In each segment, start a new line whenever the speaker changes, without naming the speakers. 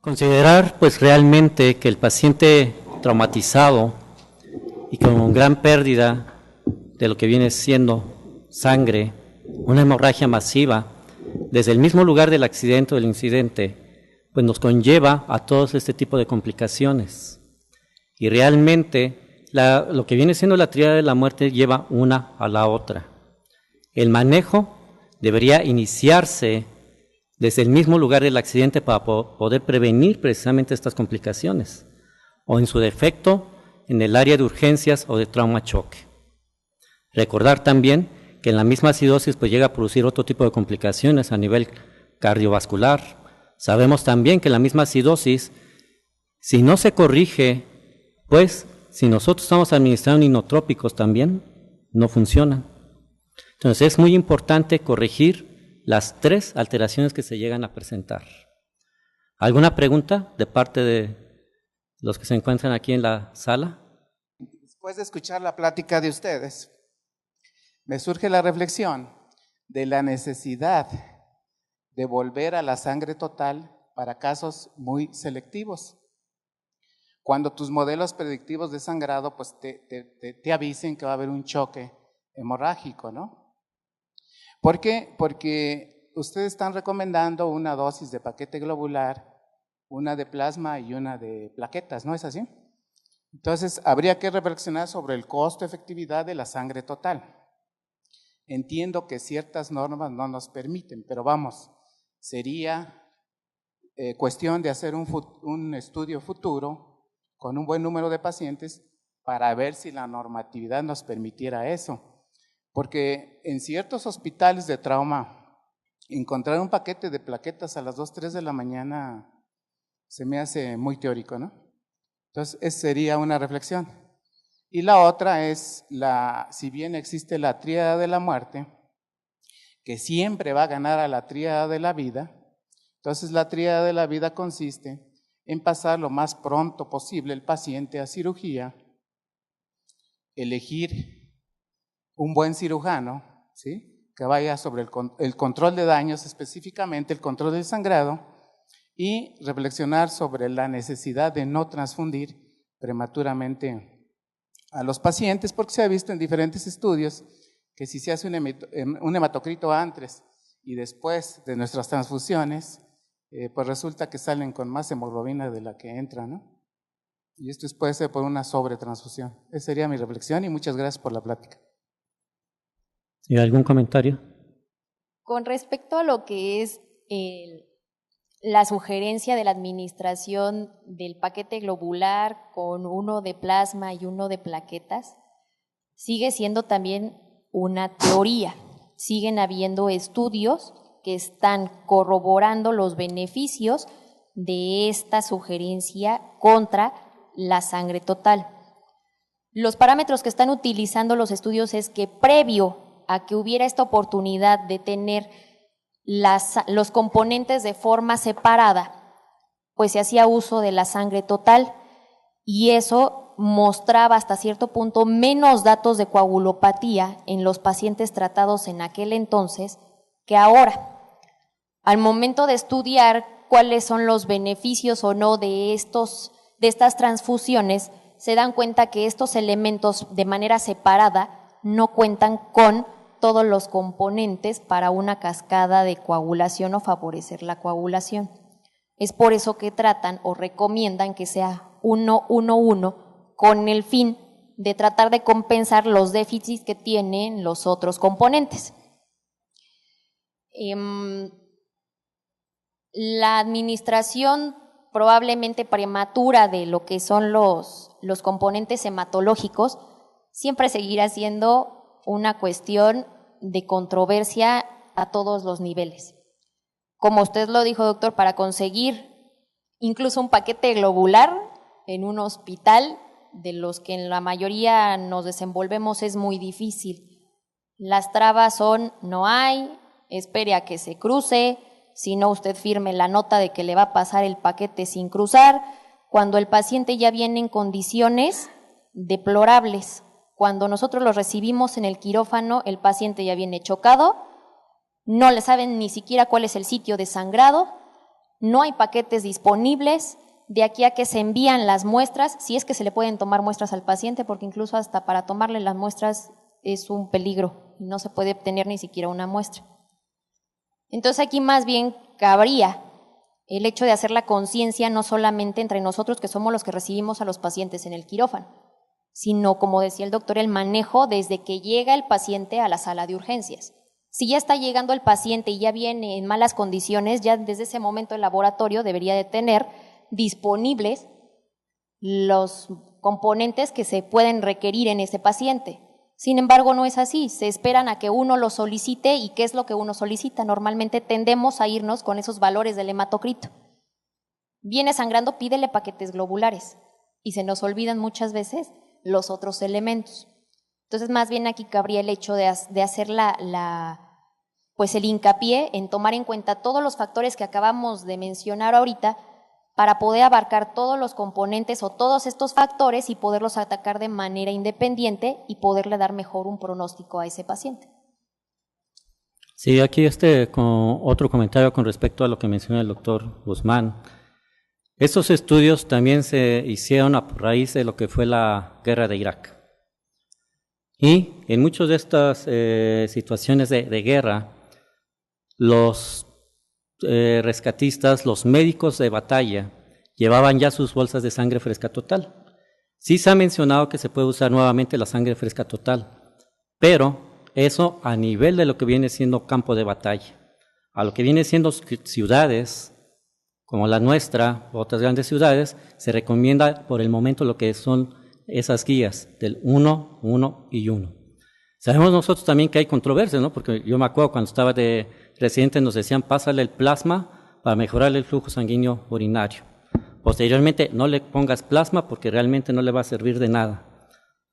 Considerar pues realmente que el paciente traumatizado y con gran pérdida de lo que viene siendo sangre, una hemorragia masiva, desde el mismo lugar del accidente o del incidente, pues nos conlleva a todos este tipo de complicaciones. Y realmente lo que viene siendo la tríada de la muerte lleva una a la otra. El manejo debería iniciarse desde el mismo lugar del accidente para poder prevenir precisamente estas complicaciones, o en su defecto, en el área de urgencias o de trauma-choque. Recordar también que en la misma acidosis pues llega a producir otro tipo de complicaciones a nivel cardiovascular. Sabemos también que la misma acidosis, si no se corrige, pues si nosotros estamos administrando inotrópicos también, no funcionan. Entonces es muy importante corregir las tres alteraciones que se llegan a presentar. ¿Alguna pregunta de parte de los que se encuentran aquí en la sala?
Después de escuchar la plática de ustedes, me surge la reflexión de la necesidad de volver a la sangre total para casos muy selectivos. Cuando tus modelos predictivos de sangrado pues te avisen que va a haber un choque hemorrágico, ¿no? ¿Por qué? Porque ustedes están recomendando una dosis de paquete globular, una de plasma y una de plaquetas, ¿no es así? Entonces, habría que reflexionar sobre el costo-efectividad de la sangre total. Entiendo que ciertas normas no nos permiten, pero vamos, sería cuestión de hacer un estudio futuro con un buen número de pacientes para ver si la normatividad nos permitiera eso. Porque en ciertos hospitales de trauma, encontrar un paquete de plaquetas a las 2, 3 de la mañana se me hace muy teórico, ¿no? Entonces, esa sería una reflexión. Y la otra es, si bien existe la tríada de la muerte, que siempre va a ganar a la tríada de la vida, entonces la tríada de la vida consiste en pasar lo más pronto posible el paciente a cirugía, elegir un buen cirujano, ¿sí?, que vaya sobre el control de daños, específicamente el control del sangrado, y reflexionar sobre la necesidad de no transfundir prematuramente a los pacientes, porque se ha visto en diferentes estudios que si se hace un hematocrito antes y después de nuestras transfusiones, pues resulta que salen con más hemoglobina de la que entra, ¿no? Y esto puede ser por una sobretransfusión. Esa sería mi reflexión y muchas gracias por la plática.
¿Y algún comentario?
Con respecto a lo que es la sugerencia de la administración del paquete globular con uno de plasma y uno de plaquetas, sigue siendo también una teoría. Siguen habiendo estudios que están corroborando los beneficios de esta sugerencia contra la sangre total. Los parámetros que están utilizando los estudios es que previo a que hubiera esta oportunidad de tener los componentes de forma separada, pues se hacía uso de la sangre total y eso mostraba hasta cierto punto menos datos de coagulopatía en los pacientes tratados en aquel entonces que ahora. Al momento de estudiar cuáles son los beneficios o no de estas transfusiones, se dan cuenta que estos elementos de manera separada no cuentan con todos los componentes para una cascada de coagulación o favorecer la coagulación. Es por eso que tratan o recomiendan que sea 1-1-1 con el fin de tratar de compensar los déficits que tienen los otros componentes. La administración probablemente prematura de lo que son los componentes hematológicos siempre seguirá siendo una cuestión de controversia a todos los niveles. Como usted lo dijo, doctor, para conseguir incluso un paquete globular en un hospital, de los que en la mayoría nos desenvolvemos, es muy difícil. Las trabas son, no hay, espere a que se cruce, si no usted firme la nota de que le va a pasar el paquete sin cruzar, cuando el paciente ya viene en condiciones deplorables. Cuando nosotros lo recibimos en el quirófano, el paciente ya viene chocado, no le saben ni siquiera cuál es el sitio de sangrado, No hay paquetes disponibles de aquí a que se envían las muestras, si es que se le pueden tomar muestras al paciente, porque incluso hasta para tomarle las muestras es un peligro y no se puede obtener ni siquiera una muestra. Entonces aquí más bien cabría el hecho de hacer la conciencia no solamente entre nosotros, que somos los que recibimos a los pacientes en el quirófano, sino, como decía el doctor, el manejo desde que llega el paciente a la sala de urgencias. Si ya está llegando el paciente y ya viene en malas condiciones, ya desde ese momento el laboratorio debería de tener disponibles los componentes que se pueden requerir en ese paciente. Sin embargo, no es así, se esperan a que uno lo solicite. ¿Y qué es lo que uno solicita? Normalmente tendemos a irnos con esos valores del hematocrito. Viene sangrando, pídele paquetes globulares y se nos olvidan muchas veces los otros elementos. Entonces, más bien aquí cabría el hecho de hacer pues el hincapié en tomar en cuenta todos los factores que acabamos de mencionar ahorita para poder abarcar todos los componentes o todos estos factores y poderlos atacar de manera independiente y poderle dar mejor un pronóstico a ese paciente.
Sí, aquí con otro comentario con respecto a lo que menciona el doctor Guzmán. Estos estudios también se hicieron a raíz de lo que fue la guerra de Irak. Y en muchas de estas situaciones de guerra, los rescatistas, los médicos de batalla, llevaban ya sus bolsas de sangre fresca total. Sí se ha mencionado que se puede usar nuevamente la sangre fresca total, pero eso a nivel de lo que viene siendo campo de batalla. A lo que viene siendo ciudades, como la nuestra, otras grandes ciudades, se recomienda por el momento lo que son esas guías del 1, 1 y 1. Sabemos nosotros también que hay controversias, ¿no? Porque yo me acuerdo cuando estaba de residente nos decían, pásale el plasma para mejorar el flujo sanguíneo urinario. Posteriormente, no le pongas plasma porque realmente no le va a servir de nada.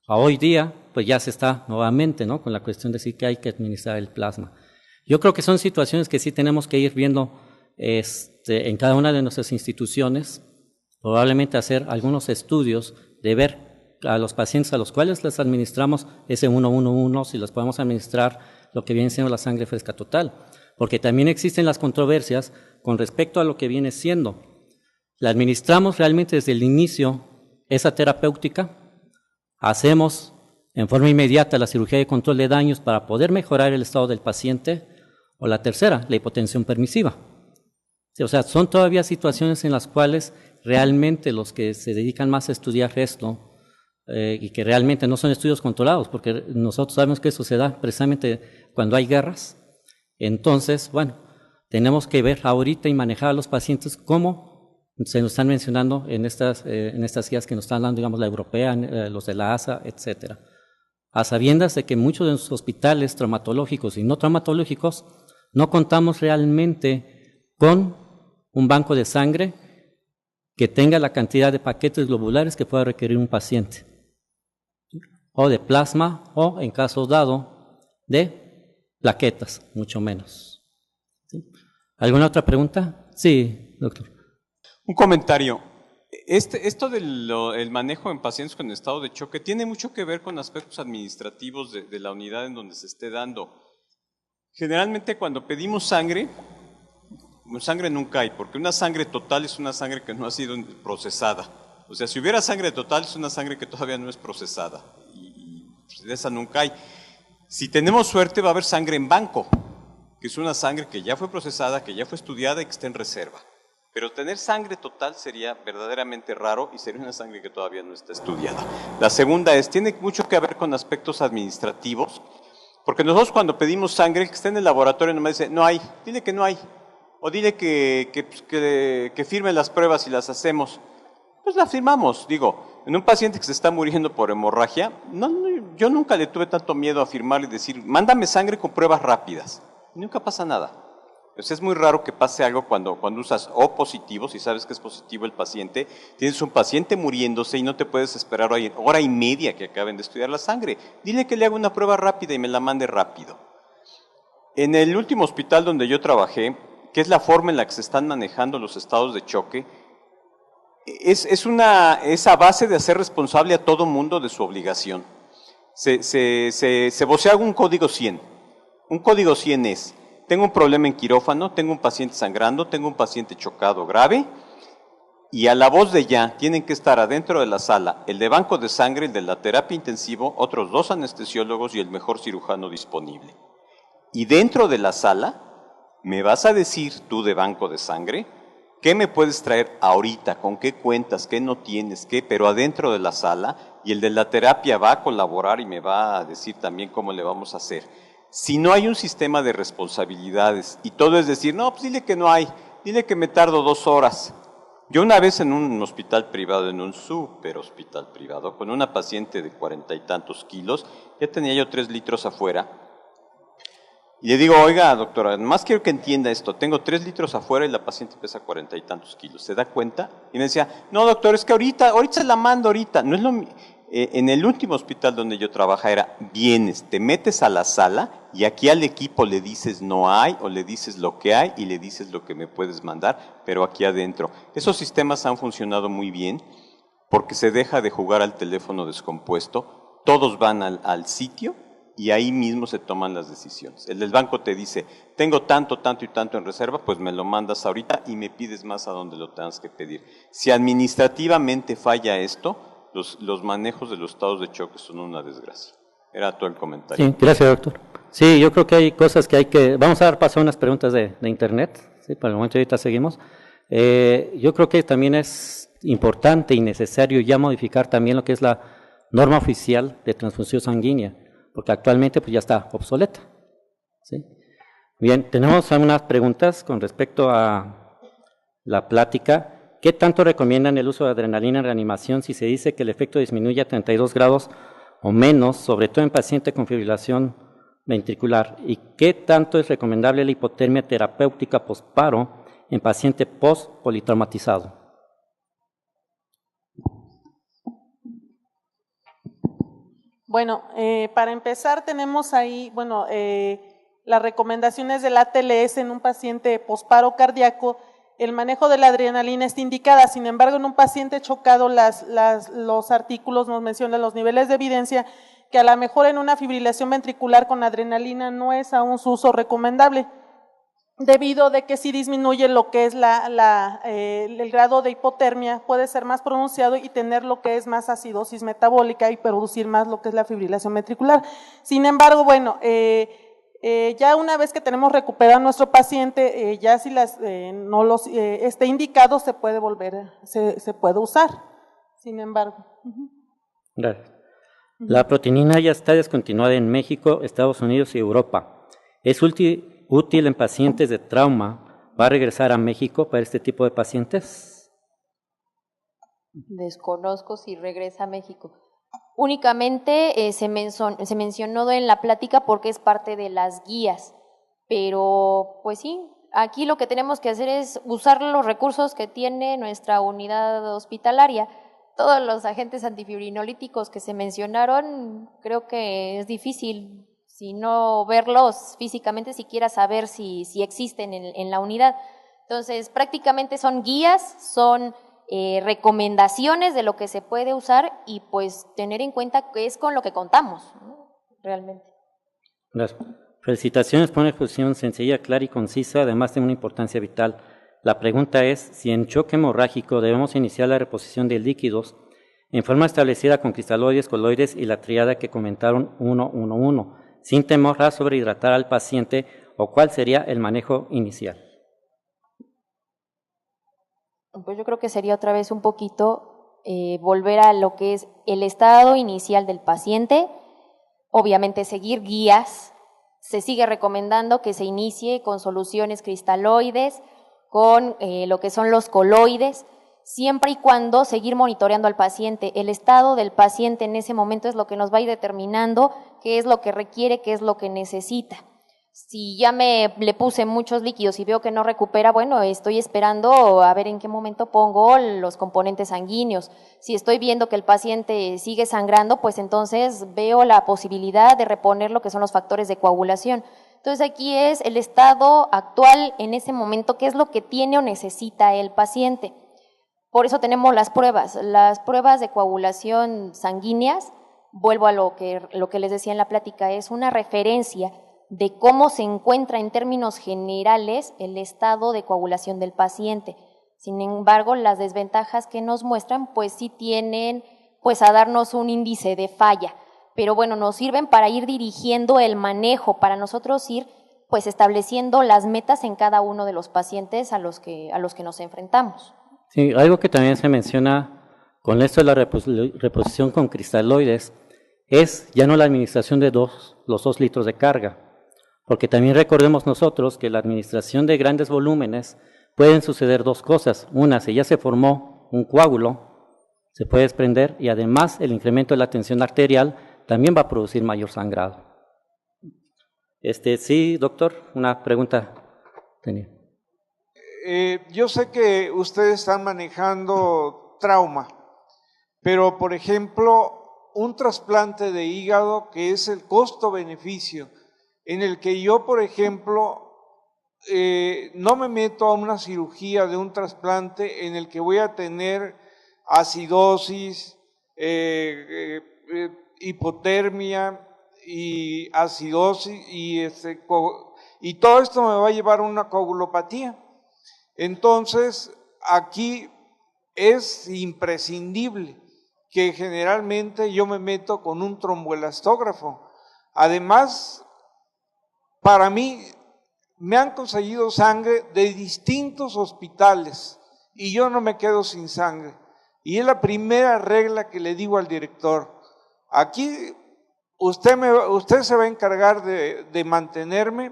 A hoy día, pues ya se está nuevamente, ¿no? Con la cuestión de sí que hay que administrar el plasma. Yo creo que son situaciones que sí tenemos que ir viendo en cada una de nuestras instituciones, probablemente hacer algunos estudios de ver a los pacientes a los cuales les administramos ese 111, si les podemos administrar lo que viene siendo la sangre fresca total, porque también existen las controversias con respecto a lo que viene siendo. La administramos realmente desde el inicio, esa terapéutica, hacemos en forma inmediata la cirugía de control de daños para poder mejorar el estado del paciente, o la tercera, la hipotensión permisiva. Sí, o sea, son todavía situaciones en las cuales realmente los que se dedican más a estudiar esto, y que realmente no son estudios controlados, porque nosotros sabemos que eso se da precisamente cuando hay guerras. Entonces, bueno, tenemos que ver ahorita y manejar a los pacientes como se nos están mencionando en estas guías que nos están dando, digamos, la europea, los de la ASA, etcétera. A sabiendas de que muchos de los hospitales traumatológicos y no traumatológicos no contamos realmente con un banco de sangre que tenga la cantidad de paquetes globulares que pueda requerir un paciente, o de plasma, o en caso dado, de plaquetas, mucho menos. ¿Sí? ¿Alguna otra pregunta? Sí, doctor.
Un comentario. Esto del manejo en pacientes con estado de choque tiene mucho que ver con aspectos administrativos de la unidad en donde se esté dando. Generalmente cuando pedimos sangre nunca hay, porque una sangre total es una sangre que no ha sido procesada. O sea, si hubiera sangre total es una sangre que todavía no es procesada. Pues de esa nunca hay. Si tenemos suerte va a haber sangre en banco, que es una sangre que ya fue procesada, que ya fue estudiada y que está en reserva. Pero tener sangre total sería verdaderamente raro y sería una sangre que todavía no está estudiada. La segunda tiene mucho que ver con aspectos administrativos, porque nosotros cuando pedimos sangre, el que está en el laboratorio nomás dice, no hay, dile que no hay, o dile que firme las pruebas y las hacemos. Pues las firmamos, digo, en un paciente que se está muriendo por hemorragia, yo nunca le tuve tanto miedo a firmar y decir, mándame sangre con pruebas rápidas, y nunca pasa nada. Entonces es muy raro que pase algo cuando usas O positivo, si sabes que es positivo el paciente, tienes un paciente muriéndose y no te puedes esperar hora y media que acaben de estudiar la sangre. Dile que le haga una prueba rápida y me la mande rápido. En el último hospital donde yo trabajé, que es la forma en la que se están manejando los estados de choque, es a base de hacer responsable a todo mundo de su obligación. Se vocea un código 100. Un código 100 es, tengo un problema en quirófano, tengo un paciente sangrando, tengo un paciente chocado grave, y a la voz de ya tienen que estar adentro de la sala el de banco de sangre, el de la terapia intensivo, otros 2 anestesiólogos y el mejor cirujano disponible. Y dentro de la sala me vas a decir tú de banco de sangre qué me puedes traer ahorita, con qué cuentas, qué no tienes, qué, pero adentro de la sala, y el de la terapia va a colaborar y me va a decir también cómo le vamos a hacer. Si no hay un sistema de responsabilidades y todo es decir, no, pues dile que no hay, dile que me tardo 2 horas. Yo una vez en un hospital privado, en un súper hospital privado, con una paciente de 40 y tantos kilos, ya tenía yo 3 litros afuera, y le digo, oiga doctora, más quiero que entienda esto, tengo 3 litros afuera y la paciente pesa 40 y tantos kilos, ¿se da cuenta? Y me decía, no doctor, es que ahorita se la mando ahorita, no es lo en el último hospital donde yo trabajaba era, vienes, te metes a la sala y aquí al equipo le dices no hay o le dices lo que hay y le dices lo que me puedes mandar, pero aquí adentro. Esos sistemas han funcionado muy bien porque se deja de jugar al teléfono descompuesto, todos van al sitio y ahí mismo se toman las decisiones. El del banco te dice, tengo tanto, tanto y tanto en reserva, pues me lo mandas ahorita y me pides más a donde lo tengas que pedir. Si administrativamente falla esto, los manejos de los estados de choque son una desgracia. Era todo el comentario.
Sí, gracias, doctor. Sí, yo creo que hay cosas que hay que... Vamos a dar paso a unas preguntas de internet, ¿sí? Por el momento ahorita seguimos. Yo creo que también es importante y necesario ya modificar también lo que es la norma oficial de transfusión sanguínea, porque actualmente pues ya está obsoleta, ¿sí? Bien, tenemos algunas preguntas con respecto a la plática. ¿Qué tanto recomiendan el uso de adrenalina en reanimación si se dice que el efecto disminuye a 32 grados o menos, sobre todo en paciente con fibrilación ventricular? ¿Y qué tanto es recomendable la hipotermia terapéutica posparo en paciente post-politraumatizado?
Bueno, para empezar tenemos ahí, las recomendaciones del ATLS en un paciente posparo cardíaco. El manejo de la adrenalina está indicada, sin embargo, en un paciente chocado los artículos nos mencionan los niveles de evidencia que a lo mejor en una fibrilación ventricular con adrenalina no es aún su uso recomendable, debido de que si disminuye lo que es el grado de hipotermia, puede ser más pronunciado y tener lo que es más acidosis metabólica y producir más lo que es la fibrilación ventricular. Sin embargo, ya una vez que tenemos recuperado a nuestro paciente, ya si no esté indicado, se puede se puede usar, sin embargo.
Gracias. La proteína ya está descontinuada en México, Estados Unidos y Europa. ¿Es útil en pacientes de trauma? ¿Va a regresar a México para este tipo de pacientes?
Desconozco si regresa a México. Únicamente se mencionó en la plática porque es parte de las guías, pero pues sí, aquí lo que tenemos que hacer es usar los recursos que tiene nuestra unidad hospitalaria. Todos los agentes antifibrinolíticos que se mencionaron, creo que es difícil, si no verlos físicamente, siquiera saber si existen en la unidad. Entonces, prácticamente son guías, son recomendaciones de lo que se puede usar y pues tener en cuenta que es con lo que contamos, ¿no? Realmente.
Gracias. Felicitaciones por una exposición sencilla, clara y concisa, además de una importancia vital. La pregunta es si en choque hemorrágico debemos iniciar la reposición de líquidos en forma establecida con cristaloides, coloides y la triada que comentaron 1-1-1, sin temor a sobrehidratar al paciente, o cuál sería el manejo inicial.
Pues yo creo que sería otra vez un poquito volver a lo que es el estado inicial del paciente, obviamente seguir guías, se sigue recomendando que se inicie con soluciones cristaloides, con lo que son los coloides, siempre y cuando seguir monitoreando al paciente. El estado del paciente en ese momento es lo que nos va a ir determinando qué es lo que requiere, qué es lo que necesita. Si ya le puse muchos líquidos y veo que no recupera, bueno, estoy esperando a ver en qué momento pongo los componentes sanguíneos. Si estoy viendo que el paciente sigue sangrando, pues entonces veo la posibilidad de reponer lo que son los factores de coagulación. Entonces aquí es el estado actual en ese momento, qué es lo que tiene o necesita el paciente. Por eso tenemos las pruebas de coagulación sanguíneas. Vuelvo a lo que les decía en la plática, es una referencia de cómo se encuentra en términos generales el estado de coagulación del paciente. Sin embargo, las desventajas que nos muestran, pues sí tienen pues a darnos un índice de falla, pero bueno, nos sirven para ir dirigiendo el manejo, para nosotros ir pues estableciendo las metas en cada uno de los pacientes a los que nos enfrentamos.
Sí, algo que también se menciona con esto de la reposición con cristaloides es ya no la administración de los 2 litros de carga, porque también recordemos nosotros que la administración de grandes volúmenes pueden suceder 2 cosas. Una, si ya se formó un coágulo, se puede desprender y además el incremento de la tensión arterial también va a producir mayor sangrado. Sí, doctor, una pregunta tenía.
Yo sé que ustedes están manejando trauma, pero por ejemplo, un trasplante de hígado, que es el costo-beneficio, en el que yo, por ejemplo, no me meto a una cirugía de un trasplante en el que voy a tener acidosis, hipotermia y acidosis y todo esto me va a llevar a una coagulopatía. Entonces, aquí es imprescindible que generalmente yo me meto con un tromboelastógrafo. Además, para mí, me han conseguido sangre de distintos hospitales y yo no me quedo sin sangre. Y es la primera regla que le digo al director. Aquí usted se va a encargar de mantenerme,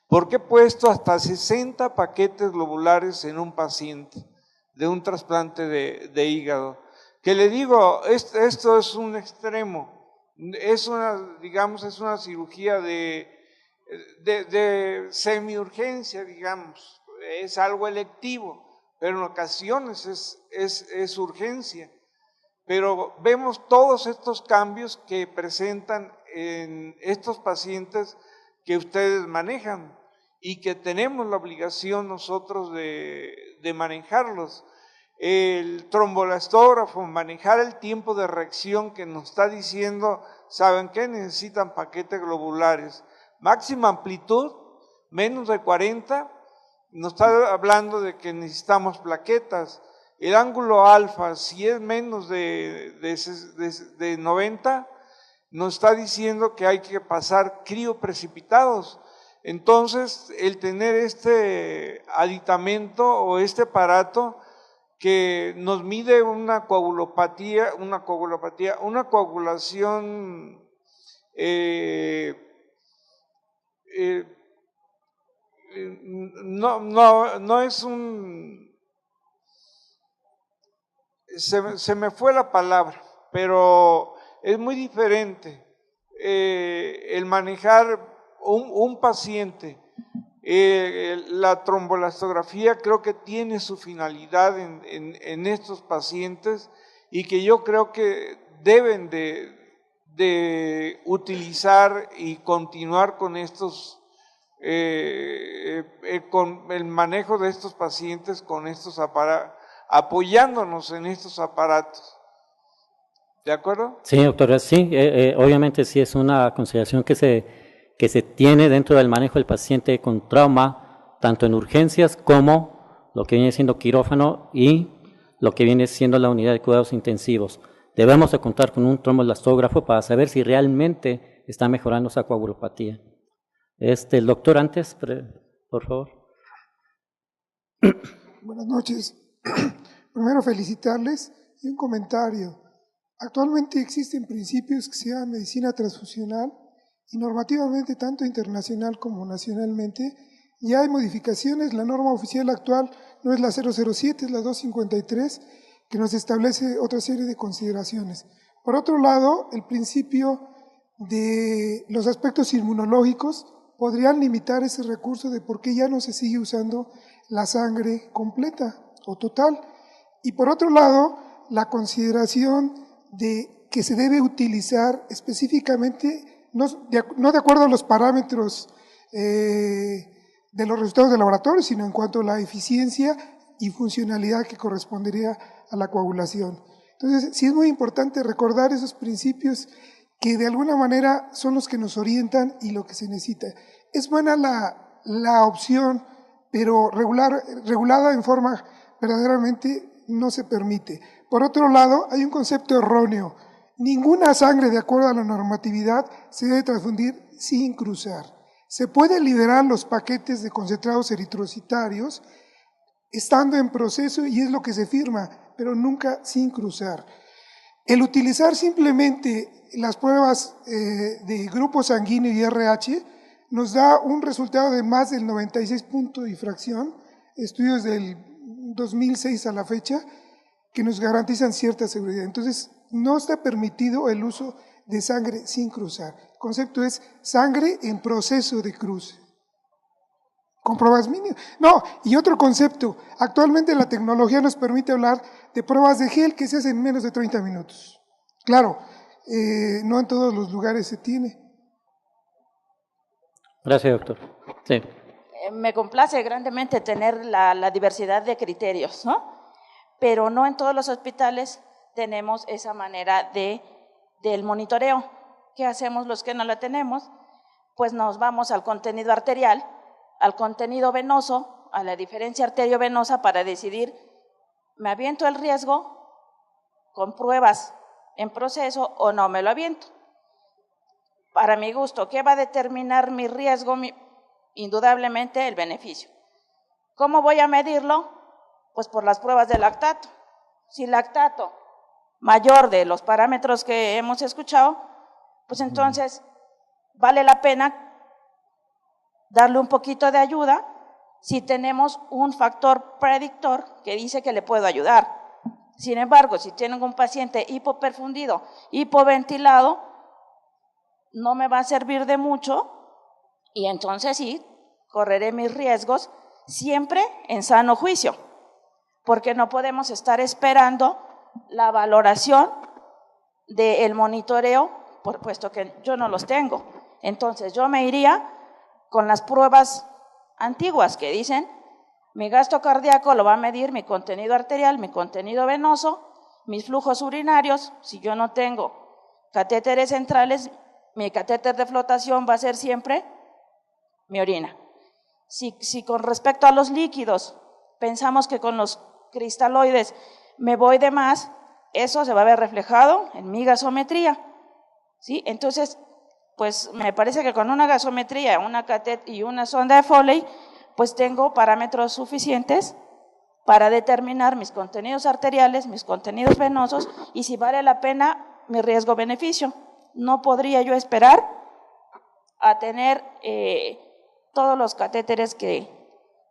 porque he puesto hasta 60 paquetes globulares en un paciente de un trasplante de hígado. Que le digo, esto es un extremo, es una cirugía de semiurgencia, digamos, es algo electivo, pero en ocasiones es urgencia. Pero vemos todos estos cambios que presentan en estos pacientes que ustedes manejan y que tenemos la obligación nosotros de manejarlos. El tromboelastógrafo, manejar el tiempo de reacción que nos está diciendo, ¿saben qué? Necesitan paquetes globulares. Máxima amplitud, menos de 40, nos está hablando de que necesitamos plaquetas. El ángulo alfa, si es menos de 90, nos está diciendo que hay que pasar crioprecipitados. Entonces, el tener este aditamento o este aparato que nos mide una coagulación, no es un... Se me fue la palabra, pero es muy diferente el manejar un paciente. La tromboelastografía creo que tiene su finalidad en estos pacientes y que yo creo que deben de utilizar y continuar con estos, con el manejo de estos pacientes con estos aparatos, apoyándonos en estos aparatos. ¿De acuerdo?
Sí, doctora, sí, obviamente sí es una consideración que se tiene dentro del manejo del paciente con trauma, tanto en urgencias como lo que viene siendo quirófano y lo que viene siendo la unidad de cuidados intensivos. Debemos de contar con un tromboelastógrafo para saber si realmente está mejorando esa coagulopatía. El doctor antes, por favor.
Buenas noches. Primero felicitarles y un comentario. Actualmente existen principios que se llaman medicina transfusional y normativamente tanto internacional como nacionalmente ya hay modificaciones. La norma oficial actual no es la 007, es la 253, que nos establece otra serie de consideraciones. Por otro lado, el principio de los aspectos inmunológicos podrían limitar ese recurso de por qué ya no se sigue usando la sangre completa o total. Y por otro lado, la consideración de que se debe utilizar específicamente, no de acuerdo a los parámetros de los resultados del laboratorio, sino en cuanto a la eficiencia y funcionalidad que correspondería a la coagulación. Entonces, sí es muy importante recordar esos principios que de alguna manera son los que nos orientan y lo que se necesita. Es buena la opción, pero regulada en forma verdaderamente no se permite. Por otro lado, hay un concepto erróneo. Ninguna sangre, de acuerdo a la normatividad, se debe transfundir sin cruzar. Se puede liberar los paquetes de concentrados eritrocitarios estando en proceso y es lo que se firma, pero nunca sin cruzar. El utilizar simplemente las pruebas de grupo sanguíneo y RH nos da un resultado de más del 96 puntos y fracción, estudios del 2006 a la fecha, que nos garantizan cierta seguridad. Entonces, no está permitido el uso de sangre sin cruzar. El concepto es sangre en proceso de cruce. Con pruebas mínimas. No, y otro concepto, actualmente la tecnología nos permite hablar de pruebas de gel que se hacen en menos de 30 minutos. Claro, no en todos los lugares se tiene.
Gracias, doctor. Sí.
Me complace grandemente tener la diversidad de criterios, ¿no? Pero no en todos los hospitales tenemos esa manera del monitoreo. ¿Qué hacemos los que no la tenemos? Pues nos vamos al contenido arterial, al contenido venoso, a la diferencia arteriovenosa para decidir, ¿me aviento el riesgo con pruebas en proceso o no me lo aviento? Para mi gusto, ¿qué va a determinar mi riesgo? Indudablemente el beneficio. ¿Cómo voy a medirlo? Pues por las pruebas de lactato. Si lactato mayor de los parámetros que hemos escuchado, pues entonces vale la pena darle un poquito de ayuda si tenemos un factor predictor que dice que le puedo ayudar. Sin embargo, si tengo un paciente hipoperfundido, hipoventilado, no me va a servir de mucho y entonces sí, correré mis riesgos siempre en sano juicio, porque no podemos estar esperando la valoración del monitoreo, puesto que yo no los tengo. Entonces yo me iría con las pruebas antiguas que dicen, mi gasto cardíaco lo va a medir mi contenido arterial, mi contenido venoso, mis flujos urinarios. Si yo no tengo catéteres centrales, mi catéter de flotación va a ser siempre mi orina. Si con respecto a los líquidos pensamos que con los cristaloides me voy de más, eso se va a ver reflejado en mi gasometría, ¿sí? Entonces, pues me parece que con una gasometría, una catéter y una sonda de Foley, pues tengo parámetros suficientes para determinar mis contenidos arteriales, mis contenidos venosos y si vale la pena mi riesgo-beneficio. No podría yo esperar a tener todos los catéteres que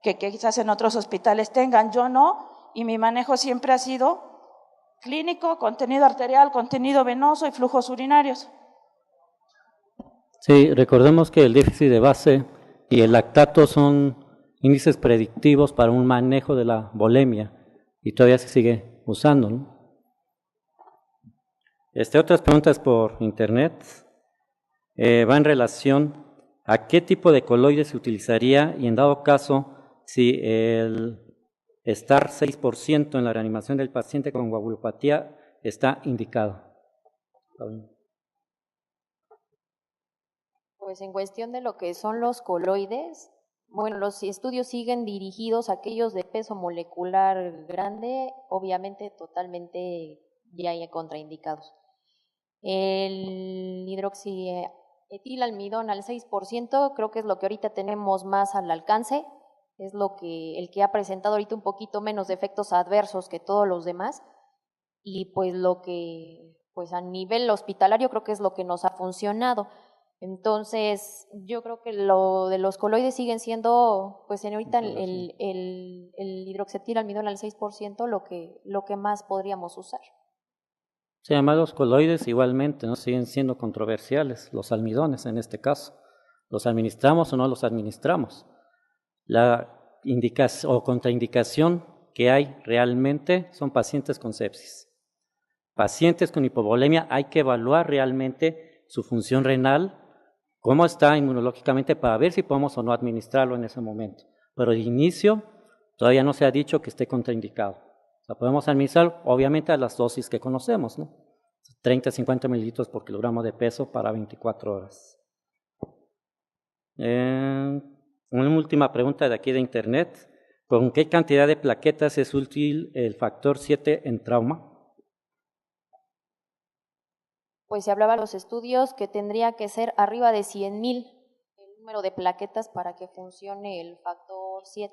quizás en otros hospitales tengan, yo no, y mi manejo siempre ha sido clínico, contenido arterial, contenido venoso y flujos urinarios.
Sí, recordemos que el déficit de base y el lactato son índices predictivos para un manejo de la volemia y todavía se sigue usando, ¿no? Otras preguntas por internet. Va en relación a qué tipo de coloide se utilizaría y en dado caso si el estar 6% en la reanimación del paciente con coagulopatía está indicado.
Pues en cuestión de lo que son los coloides, bueno, los estudios siguen dirigidos a aquellos de peso molecular grande, obviamente totalmente ya contraindicados. El hidroxietilalmidón al 6% creo que es lo que ahorita tenemos más al alcance, es el que ha presentado ahorita un poquito menos de efectos adversos que todos los demás, y pues pues a nivel hospitalario creo que es lo que nos ha funcionado. Entonces, yo creo que lo de los coloides siguen siendo, pues ahorita el hidroxietilalmidón al 6% lo que más podríamos usar.
Sí, además los coloides igualmente, ¿no? Siguen siendo controversiales, los almidones en este caso. ¿Los administramos o no los administramos? La indicación o contraindicación que hay realmente son pacientes con sepsis. Pacientes con hipovolemia hay que evaluar realmente su función renal, cómo está inmunológicamente para ver si podemos o no administrarlo en ese momento. Pero de inicio todavía no se ha dicho que esté contraindicado. La podemos administrar obviamente a las dosis que conocemos, ¿no? 30 a 50 mililitros por kilogramo de peso para 24 horas. Una última pregunta de aquí de internet. ¿Con qué cantidad de plaquetas es útil el factor 7 en trauma?
Pues se hablaba de los estudios que tendría que ser arriba de 100,000 el número de plaquetas para que funcione el factor 7.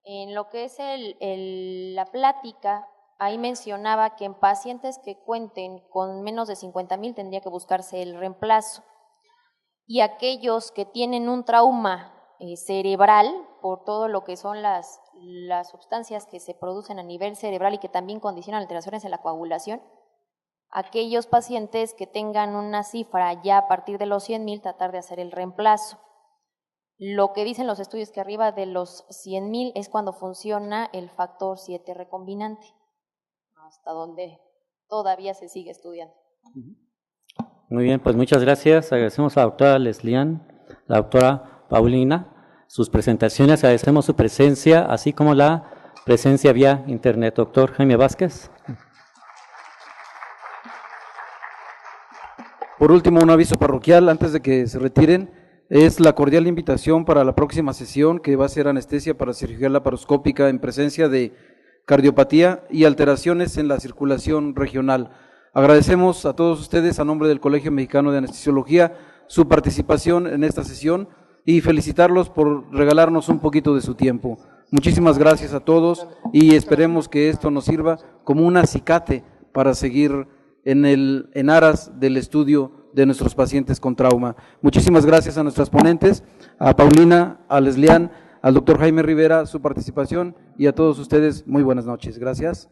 En lo que es la plática, ahí mencionaba que en pacientes que cuenten con menos de 50,000 tendría que buscarse el reemplazo. Y aquellos que tienen un trauma cerebral, por todo lo que son las sustancias que se producen a nivel cerebral y que también condicionan alteraciones en la coagulación, aquellos pacientes que tengan una cifra ya a partir de los 100,000, tratar de hacer el reemplazo. Lo que dicen los estudios que arriba de los 100,000 es cuando funciona el factor 7 recombinante, hasta donde todavía se sigue estudiando.
Muy bien, pues muchas gracias. Agradecemos a la doctora Leslian, la doctora Paulina, sus presentaciones, agradecemos su presencia, así como la presencia vía internet. Doctor Jaime Vázquez.
Por último, un aviso parroquial antes de que se retiren, es la cordial invitación para la próxima sesión que va a ser anestesia para cirugía laparoscópica en presencia de cardiopatía y alteraciones en la circulación regional. Agradecemos a todos ustedes, a nombre del Colegio Mexicano de Anestesiología, su participación en esta sesión y felicitarlos por regalarnos un poquito de su tiempo. Muchísimas gracias a todos y esperemos que esto nos sirva como un acicate para seguir en aras del estudio de nuestros pacientes con trauma. Muchísimas gracias a nuestras ponentes, a Paulina, a Leslian, al doctor Jaime Rivera, su participación y a todos ustedes, muy buenas noches. Gracias.